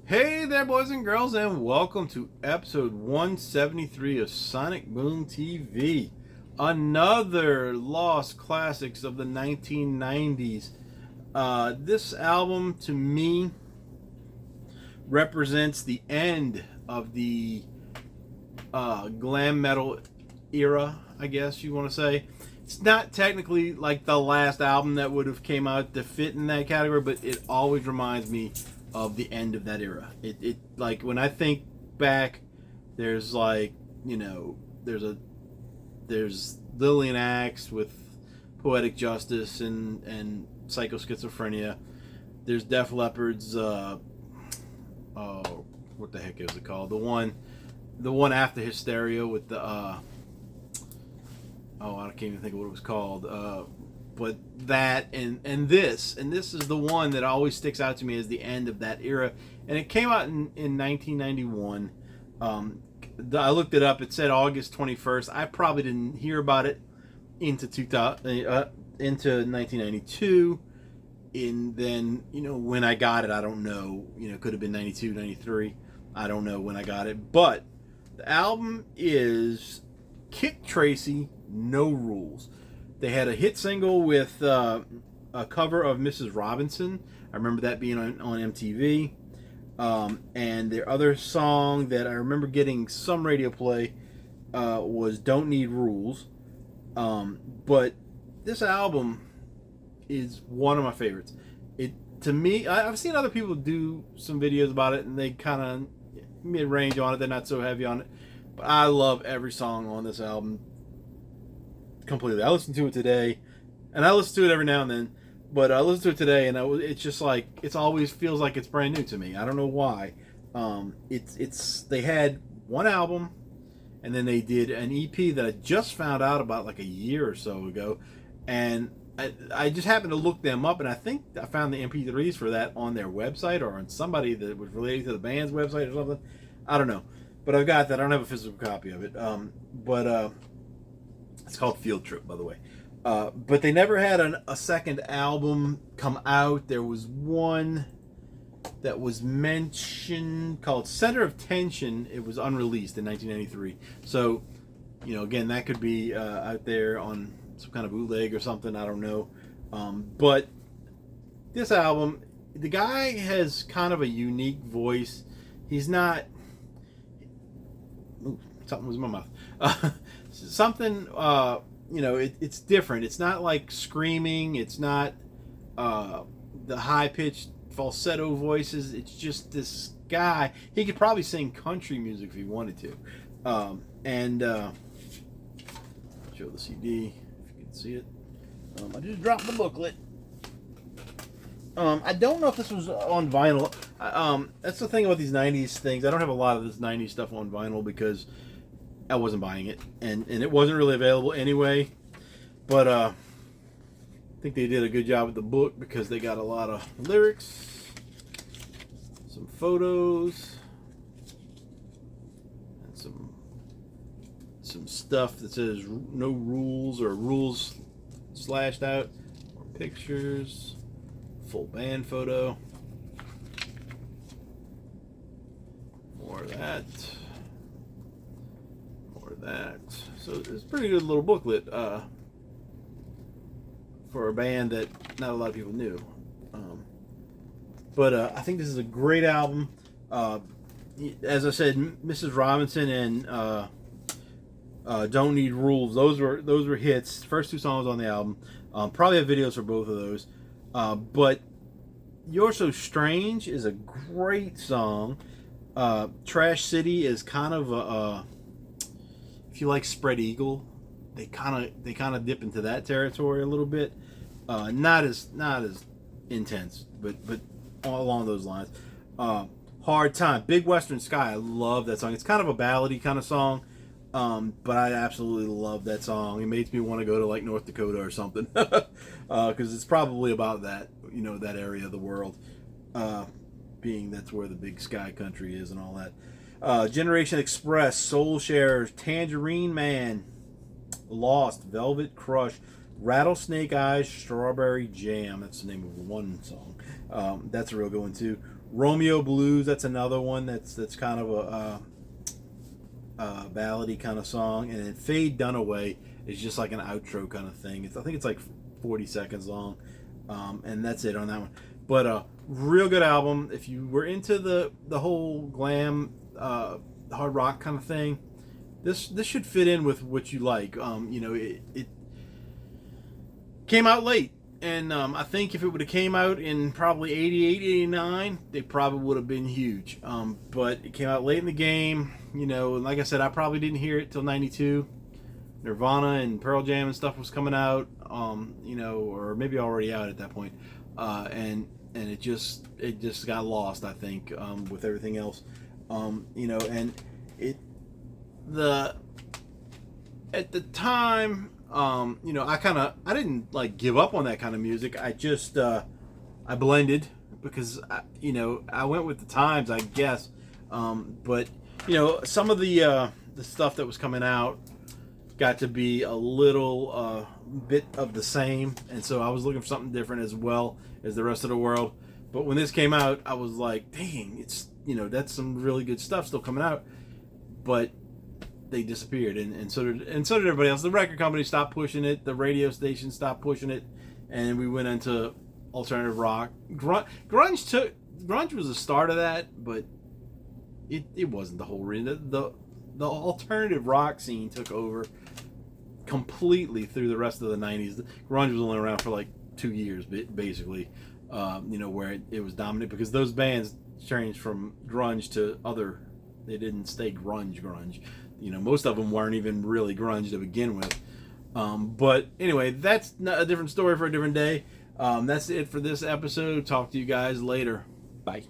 Hey there, boys and girls, and welcome to episode 173 of Sonic Boom TV. Another Lost Classics of the 1990s. This album, to me, represents the end of the glam metal era, I guess you want to say. It's not technically like the last album that would have came out to fit in that category, but it always reminds me of the end of that era. It like when I think back, there's like, there's Lillian Axe with Poetic Justice and Psycho Schizophrenia. There's Def Leppard's what the heck is it called? The one after Hysteria with the I can't even think of what it was called. But that and this is the one that always sticks out to me as the end of that era, and it came out in 1991. I looked it up. It said August 21st. I probably didn't hear about it into 1992. And then when I got it, I don't know. It could have been 92, 93. I don't know when I got it, but the album is Kik Tracee, No Rules. They had a hit single with a cover of Mrs. Robinson. I remember that being on MTV. And their other song that I remember getting some radio play was Don't Need Rules. But this album is one of my favorites. To me, I've seen other people do some videos about it, and they kind of mid-range on it. They're not so heavy on it. But I love every song on this album completely. I listened to it today, and I listen to it every now and then, but I listened to it today, and it's just like, it always feels like it's brand new to me. I don't know why. They had one album, and then they did an EP that I just found out about like a year or so ago, and I just happened to look them up, and I think I found the MP3s for that on their website or on somebody that was related to the band's website or something. I don't know, but I've got that. I don't have a physical copy of it, but it's called Field Trip, by the way. But they never had a second album come out. There was one that was mentioned called Center of Tension. It was unreleased in 1993. So, again, that could be out there on some kind of bootleg or something. I don't know. But this album, the guy has kind of a unique voice. He's not... Ooh, something was in my mouth. Something, it's different. It's not like screaming. It's not the high-pitched falsetto voices. It's just this guy. He could probably sing country music if he wanted to. Show the CD if you can see it. I just dropped the booklet. I don't know if this was on vinyl. That's the thing about these 90s things. I don't have a lot of this 90s stuff on vinyl because I wasn't buying it, and it wasn't really available anyway. But I think they did a good job with the book because they got a lot of lyrics, some photos, and some stuff that says no rules or rules slashed out, or pictures, full band photo, more of that. That. So it's a pretty good little booklet for a band that not a lot of people knew. But I think this is a great album. As I said, Mrs. Robinson and Don't Need Rules. Those were hits. First two songs on the album. Probably have videos for both of those. But You're So Strange is a great song. Trash City is kind of a if you like Spread Eagle, they kind of dip into that territory a little bit. Not as intense, but all along those lines. Hard Time, Big Western Sky. I love that song. It's kind of a ballady kind of song, but I absolutely love that song. It makes me want to go to like North Dakota or something, because it's probably about that that area of the world, being that's where the big sky country is and all that. Generation Express, Soul Sharers, Tangerine Man, Lost, Velvet Crush, Rattlesnake Eyes, Strawberry Jam. That's the name of one song. That's a real good one too. Romeo Blues, that's another one that's kind of a ballady kind of song. And then Fade Dunaway is just like an outro kind of thing. I think it's like 40 seconds long, and that's it on that one. But real good album. If you were into the whole glam hard rock kind of thing, this should fit in with what you like. It came out late, and I think if it would have came out in probably 88, 89, they probably would have been huge. But it came out late in the game. And like I said, I probably didn't hear it till 92. Nirvana and Pearl Jam and stuff was coming out, or maybe already out at that point, and it just got lost, I think, with everything else, and at the time, I didn't like give up on that kind of music. I just I blended because I went with the times, I guess, but some of the stuff that was coming out got to be a little bit of the same, and so I was looking for something different as well as the rest of the world. But when this came out, I was like, dang, it's that's some really good stuff still coming out, but they disappeared, and so did everybody else. The record company stopped pushing it, the radio station stopped pushing it, and we went into alternative rock. Grunge was the start of that, but it wasn't the whole reason. The alternative rock scene took over completely through the rest of the 90s. Grunge was only around for like 2 years, basically, where it was dominant, because those bands changed from grunge to other. They didn't stay grunge. Most of them weren't even really grunge to begin with. But anyway, that's a different story for a different day. That's it for this episode. Talk to you guys later. Bye.